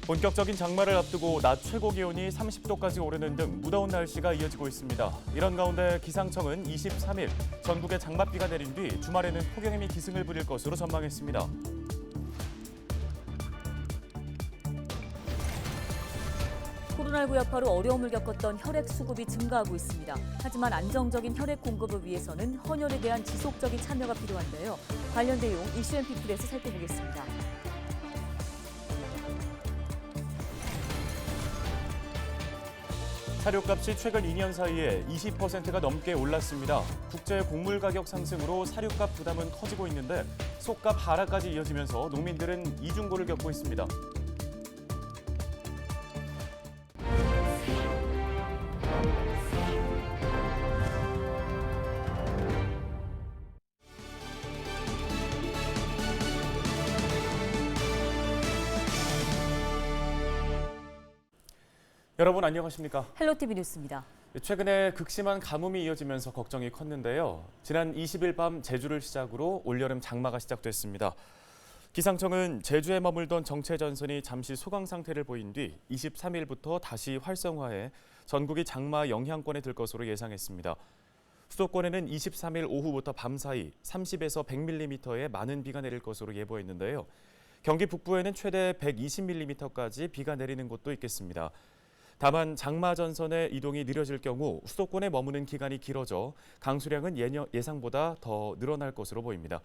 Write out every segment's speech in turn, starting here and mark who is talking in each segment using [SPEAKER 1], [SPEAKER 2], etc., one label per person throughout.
[SPEAKER 1] 본격적인 장마를 앞두고 낮 최고 기온이 30도까지 오르는 등 무더운 날씨가 이어지고 있습니다. 이런 가운데 기상청은 23일 전국에 장맛비가 내린 뒤 주말에는 폭염이 기승을 부릴 것으로 전망했습니다.
[SPEAKER 2] 코로나19 여파로 어려움을 겪었던 혈액 수급이 증가하고 있습니다. 하지만 안정적인 혈액 공급을 위해서는 헌혈에 대한 지속적인 참여가 필요한데요. 관련 내용 이슈앤피플에서 살펴보겠습니다.
[SPEAKER 1] 사료값이 최근 2년 사이에 20%가 넘게 올랐습니다. 국제 곡물 가격 상승으로 사료값 부담은 커지고 있는데 속값 하락까지 이어지면서 농민들은 이중고를 겪고 있습니다. 여러분 안녕하십니까?
[SPEAKER 2] 헬로티비 뉴스입니다.
[SPEAKER 1] 최근에 극심한 가뭄이 이어지면서 걱정이 컸는데요. 지난 20일 밤 제주를 시작으로 올여름 장마가 시작됐습니다. 기상청은 제주에 머물던 정체전선이 잠시 소강 상태를 보인 뒤 23일부터 다시 활성화해 전국이 장마 영향권에 들 것으로 예상했습니다. 수도권에는 23일 오후부터 밤 사이 30에서 100mm의 많은 비가 내릴 것으로 예보했는데요. 경기 북부에는 최대 120mm까지 비가 내리는 곳도 있겠습니다. 다만 장마 전선의 이동이 느려질 경우 수도권에 머무는 기간이 길어져 강수량은 예상보다 더 늘어날 것으로 보입니다.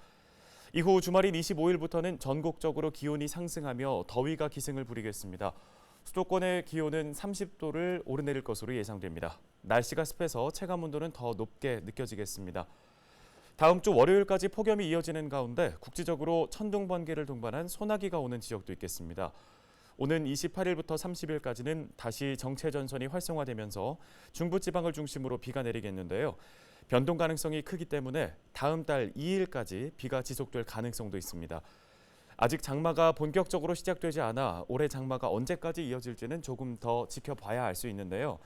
[SPEAKER 1] 이후 주말인 25일부터는 전국적으로 기온이 상승하며 더위가 기승을 부리겠습니다. 수도권의 기온은 30도를 오르내릴 것으로 예상됩니다. 날씨가 습해서 체감 온도는 더 높게 느껴지겠습니다. 다음 주 월요일까지 폭염이 이어지는 가운데 국지적으로 천둥 번개를 동반한 소나기가 오는 지역도 있겠습니다. 오는 28일부터 30일까지는 다시 정체전선이 활성화되면서 중부지방을 중심으로 비가 내리겠는데요. 변동 가능성이 크기 때문에 다음 달 2일까지 비가 지속될 가능성도 있습니다. 아직 장마가 본격적으로 시작되지 않아 올해 장마가 언제까지 이어질지는 조금 더 지켜봐야 알 수 있는데요.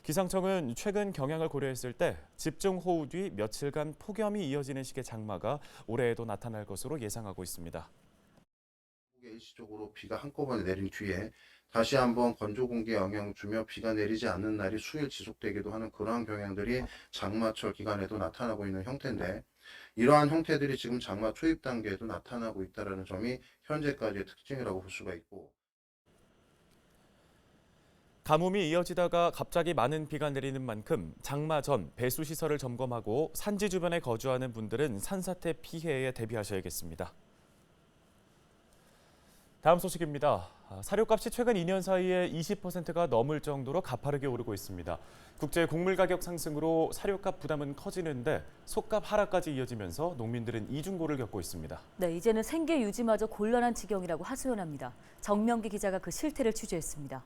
[SPEAKER 1] 기상청은 최근 경향을 고려했을 때 집중호우 뒤 며칠간 폭염이 이어지는 식의 장마가 올해에도 나타날 것으로 예상하고 있습니다.
[SPEAKER 3] 일시적으로 비가 한꺼번에 내린 뒤에 다시 한번 건조 공기에 영향을 주며 비가 내리지 않는 날이 수일 지속되기도 하는 그러한 경향들이 장마철 기간에도 나타나고 있는 형태인데, 이러한 형태들이 지금 장마 초입 단계에도 나타나고 있다는 점이 현재까지의 특징이라고 볼 수가 있고,
[SPEAKER 1] 가뭄이 이어지다가 갑자기 많은 비가 내리는 만큼 장마 전 배수 시설을 점검하고 산지 주변에 거주하는 분들은 산사태 피해에 대비하셔야겠습니다. 다음 소식입니다. 사료값이 최근 2년 사이에 20%가 넘을 정도로 가파르게 오르고 있습니다. 국제 곡물 가격 상승으로 사료값 부담은 커지는데 속값 하락까지 이어지면서 농민들은 이중고를 겪고 있습니다.
[SPEAKER 2] 네, 이제는 생계 유지마저 곤란한 지경이라고 하소연합니다. 정명기 기자가 그 실태를 취재했습니다.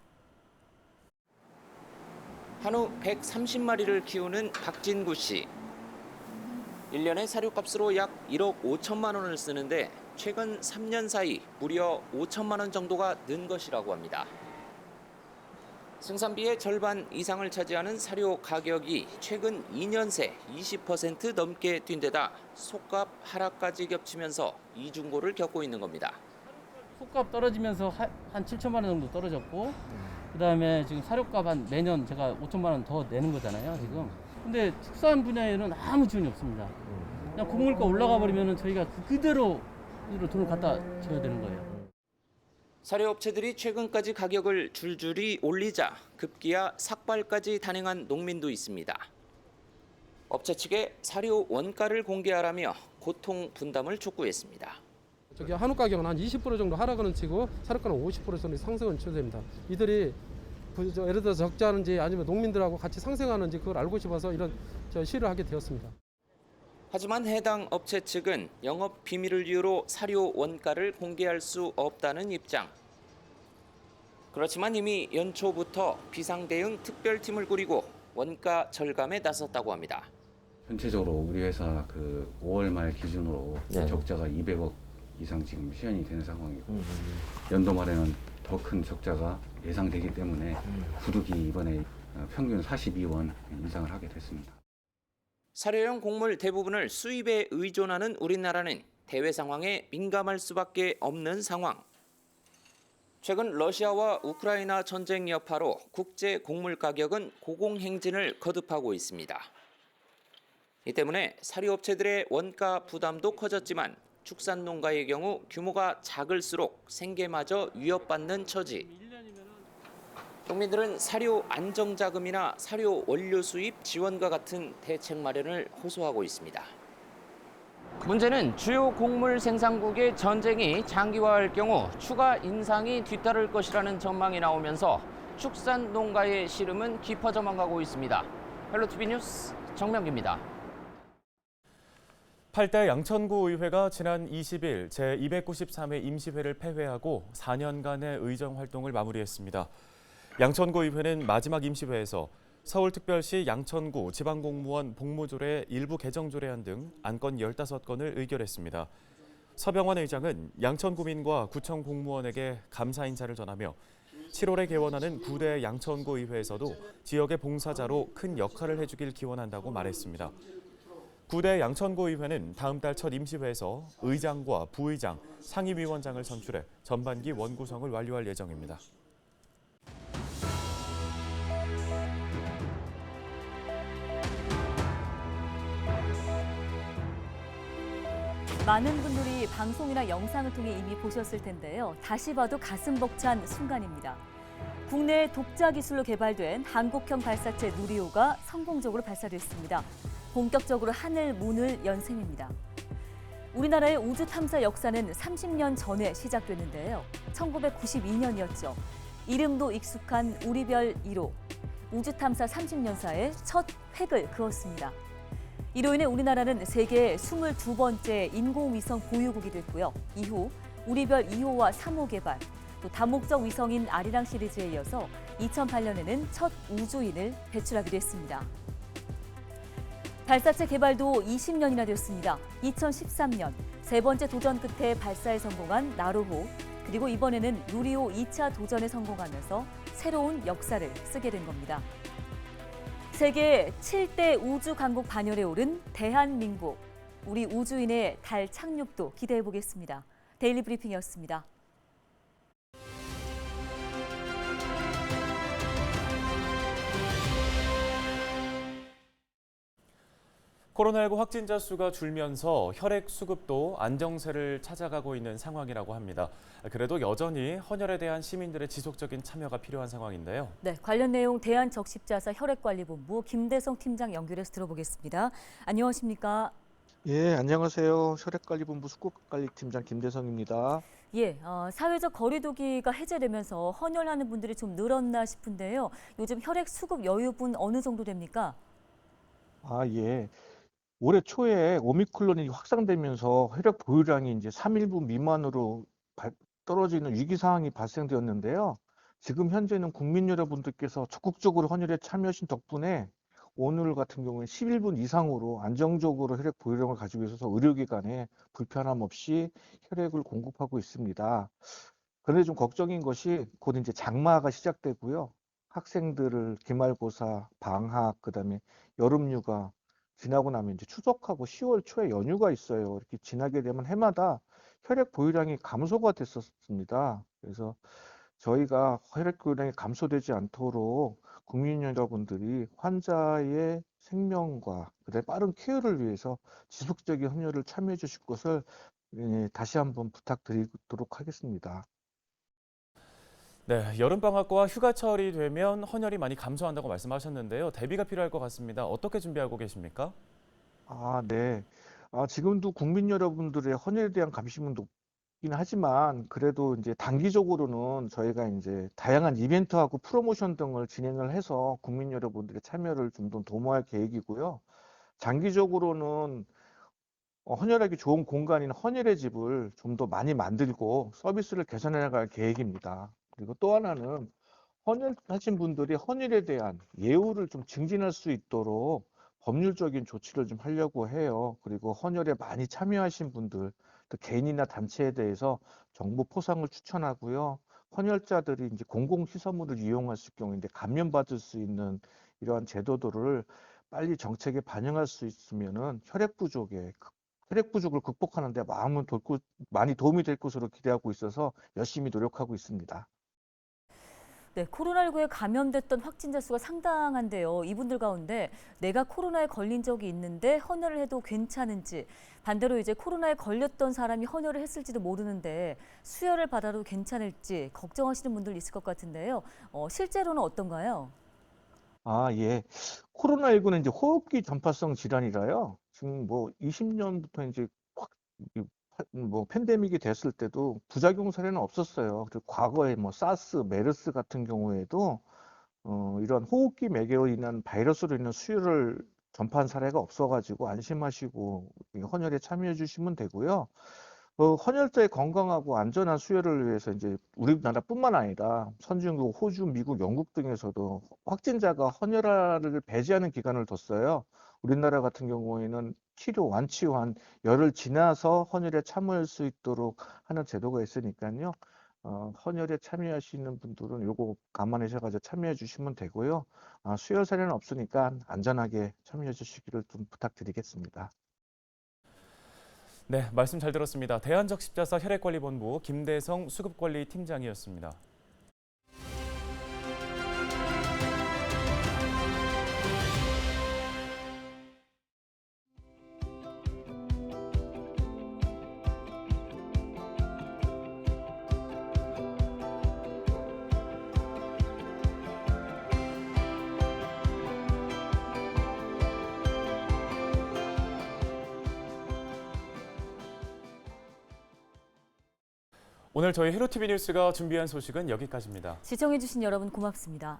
[SPEAKER 4] 한우 130마리를 키우는 박진구 씨. 1년에 사료값으로 약 1억 5천만 원을 쓰는데 최근 3년 사이 무려 5천만 원 정도가 는 것이라고 합니다. 생산비의 절반 이상을 차지하는 사료 가격이 최근 2년 새 20% 넘게 뛴 데다 속값 하락까지 겹치면서 이중고를 겪고 있는 겁니다.
[SPEAKER 5] 속값 떨어지면서 한 7천만 원 정도 떨어졌고, 그다음에 지금 사료값 한 매년 제가 5천만 원 더 내는 거잖아요, 지금. 근데 축산 분야에는 아무 지원이 없습니다. 그냥 곡물가 올라가 버리면 저희가 그대로 돈을 갖다 줘야 되는 거예요.
[SPEAKER 4] 사료업체들이 최근까지 가격을 줄줄이 올리자 급기야 삭발까지 단행한 농민도 있습니다. 업체 측에 사료 원가를 공개하라며 고통 분담을 촉구했습니다.
[SPEAKER 6] 저기 한우 가격은 한 20% 정도 하락은 치고 사료가는 50% 정도 상승은 추세입니다. 이들이 예를 들어서 적자하는지 아니면 농민들하고 같이 상생하는지 그걸 알고 싶어서 이런 시위를 하게 되었습니다.
[SPEAKER 4] 하지만 해당 업체 측은 영업 비밀을 이유로 사료 원가를 공개할 수 없다는 입장. 그렇지만 이미 연초부터 비상대응 특별팀을 꾸리고 원가 절감에 나섰다고 합니다.
[SPEAKER 7] 전체적으로 우리 회사 5월 말 기준으로
[SPEAKER 8] 네.
[SPEAKER 7] 적자가 200억 이상 지금 시현이 되는 상황이고, 연도 말에는 더 큰 적자가 예상되기 때문에 구둑이 이번에 평균 42원 인상을 하게 됐습니다.
[SPEAKER 4] 사료용 곡물 대부분을 수입에 의존하는 우리나라는 대외 상황에 민감할 수밖에 없는 상황. 최근 러시아와 우크라이나 전쟁 여파로 국제 곡물 가격은 고공행진을 거듭하고 있습니다. 이 때문에 사료업체들의 원가 부담도 커졌지만 축산농가의 경우 규모가 작을수록 생계마저 위협받는 처지. 농민들은 사료 안정자금이나 사료 원료 수입 지원과 같은 대책 마련을 호소하고 있습니다. 문제는 주요 곡물 생산국의 전쟁이 장기화할 경우 추가 인상이 뒤따를 것이라는 전망이 나오면서 축산농가의 시름은 깊어져만 가고 있습니다. 헬로티비 뉴스 정명기입니다.
[SPEAKER 1] 8대 양천구 의회가 지난 20일 제293회 임시회를 폐회하고 4년간의 의정 활동을 마무리했습니다. 양천구 의회는 마지막 임시회에서 서울특별시 양천구 지방공무원 복무조례 일부 개정 조례안 등 안건 15건을 의결했습니다. 서병환 의장은 양천구민과 구청 공무원에게 감사 인사를 전하며 7월에 개원하는 9대 양천구 의회에서도 지역의 봉사자로 큰 역할을 해주길 기원한다고 말했습니다. 9대 양천구 의회는 다음 달 첫 임시회에서 의장과 부의장, 상임위원장을 선출해 전반기 원구성을 완료할 예정입니다.
[SPEAKER 2] 많은 분들이 방송이나 영상을 통해 이미 보셨을 텐데요. 다시 봐도 가슴 벅찬 순간입니다. 국내 독자 기술로 개발된 한국형 발사체 누리호가 성공적으로 발사됐습니다. 본격적으로 하늘 문을 연 셈입니다. 우리나라의 우주 탐사 역사는 30년 전에 시작됐는데요. 1992년이었죠. 이름도 익숙한 우리별 1호. 우주 탐사 30년사에 첫 획을 그었습니다. 이로 인해 우리나라는 세계 22번째 인공위성 보유국이 됐고요. 이후 우리별 2호와 3호 개발, 또 다목적 위성인 아리랑 시리즈에 이어서 2008년에는 첫 우주인을 배출하기도 했습니다. 발사체 개발도 20년이나 됐습니다. 2013년 세 번째 도전 끝에 발사에 성공한 나로호, 그리고 이번에는 누리호 2차 도전에 성공하면서 새로운 역사를 쓰게 된 겁니다. 세계 7대 우주 강국 반열에 오른 대한민국. 우리 우주인의 달 착륙도 기대해 보겠습니다. 데일리 브리핑이었습니다.
[SPEAKER 1] 코로나19 확진자 수가 줄면서 혈액 수급도 안정세를 찾아가고 있는 상황이라고 합니다. 그래도 여전히 헌혈에 대한 시민들의 지속적인 참여가 필요한 상황인데요.
[SPEAKER 2] 네, 관련 내용 대한적십자사 혈액관리본부 김대성 팀장 연결해서 들어보겠습니다. 안녕하십니까?
[SPEAKER 8] 예, 안녕하세요. 혈액관리본부 숙국관리팀장 김대성입니다.
[SPEAKER 2] 예, 사회적 거리두기가 해제되면서 헌혈하는 분들이 좀 늘었나 싶은데요. 요즘 혈액 수급 여유분 어느 정도 됩니까?
[SPEAKER 8] 예. 올해 초에 오미크론이 확산되면서 혈액 보유량이 이제 3일분 미만으로 떨어지는 위기 상황이 발생되었는데요. 지금 현재는 국민 여러분들께서 적극적으로 헌혈에 참여하신 덕분에 오늘 같은 경우에 11분 이상으로 안정적으로 혈액 보유량을 가지고 있어서 의료기관에 불편함 없이 혈액을 공급하고 있습니다. 그런데 좀 걱정인 것이 곧 이제 장마가 시작되고요. 학생들을 기말고사, 방학, 그다음에 여름휴가 지나고 나면 이제 추석하고 10월 초에 연휴가 있어요. 이렇게 지나게 되면 해마다 혈액 보유량이 감소가 됐었습니다. 그래서 저희가 혈액 보유량이 감소되지 않도록 국민 여러분들이 환자의 생명과 그다음에 빠른 케어를 위해서 지속적인 헌혈을 참여해 주실 것을 다시 한번 부탁드리도록 하겠습니다.
[SPEAKER 1] 네, 여름방학과 휴가철이 되면 헌혈이 많이 감소한다고 말씀하셨는데요. 대비가 필요할 것 같습니다. 어떻게 준비하고 계십니까?
[SPEAKER 8] 네. 지금도 국민 여러분들의 헌혈에 대한 관심은 높긴 하지만 그래도 이제 단기적으로는 저희가 이제 다양한 이벤트하고 프로모션 등을 진행을 해서 국민 여러분들의 참여를 좀 더 도모할 계획이고요. 장기적으로는 헌혈하기 좋은 공간인 헌혈의 집을 좀 더 많이 만들고 서비스를 개선해 나갈 계획입니다. 그리고 또 하나는 헌혈하신 분들이 헌혈에 대한 예우를 좀 증진할 수 있도록 법률적인 조치를 좀 하려고 해요. 그리고 헌혈에 많이 참여하신 분들, 또 개인이나 단체에 대해서 정보 포상을 추천하고요. 헌혈자들이 이제 공공시설물을 이용했을 경우인데 감면받을 수 있는 이러한 제도들을 빨리 정책에 반영할 수 있으면은 혈액 부족에 혈액 부족을 극복하는 데 많이 도움이 될 것으로 기대하고 있어서 열심히 노력하고 있습니다.
[SPEAKER 2] 네, 코로나19에 감염됐던 확진자 수가 상당한데요. 이분들 가운데 내가 코로나에 걸린 적이 있는데 헌혈을 해도 괜찮은지, 반대로 이제 코로나에 걸렸던 사람이 헌혈을 했을지도 모르는데 수혈을 받아도 괜찮을지 걱정하시는 분들 있을 것 같은데요. 실제로는 어떤가요?
[SPEAKER 8] 예. 코로나19는 이제 호흡기 전파성 질환이라요. 지금 뭐 20년부터 이제 팬데믹이 됐을 때도 부작용 사례는 없었어요. 그리고 과거에 뭐 사스, 메르스 같은 경우에도 이런 호흡기 매개로 인한 바이러스로 인한 수유를 전파한 사례가 없어가지고 안심하시고 헌혈에 참여해 주시면 되고요. 헌혈자의 건강하고 안전한 수혈을 위해서 이제 우리나라뿐만 아니라 선진국, 호주, 미국, 영국 등에서도 확진자가 헌혈을 배제하는 기간을 뒀어요. 우리나라 같은 경우에는 완치한 열흘 지나서 헌혈에 참여할 수 있도록 하는 제도가 있으니까요. 헌혈에 참여하시는 분들은 요거 감안하셔가지고 참여해 주시면 되고요. 수혈 사례는 없으니까 안전하게 참여해 주시기를 좀 부탁드리겠습니다.
[SPEAKER 1] 네, 말씀 잘 들었습니다. 대한적십자사 혈액관리본부 김대성 수급관리팀장이었습니다. 오늘 저희 헬로티비 뉴스가 준비한 소식은 여기까지입니다.
[SPEAKER 2] 시청해주신 여러분 고맙습니다.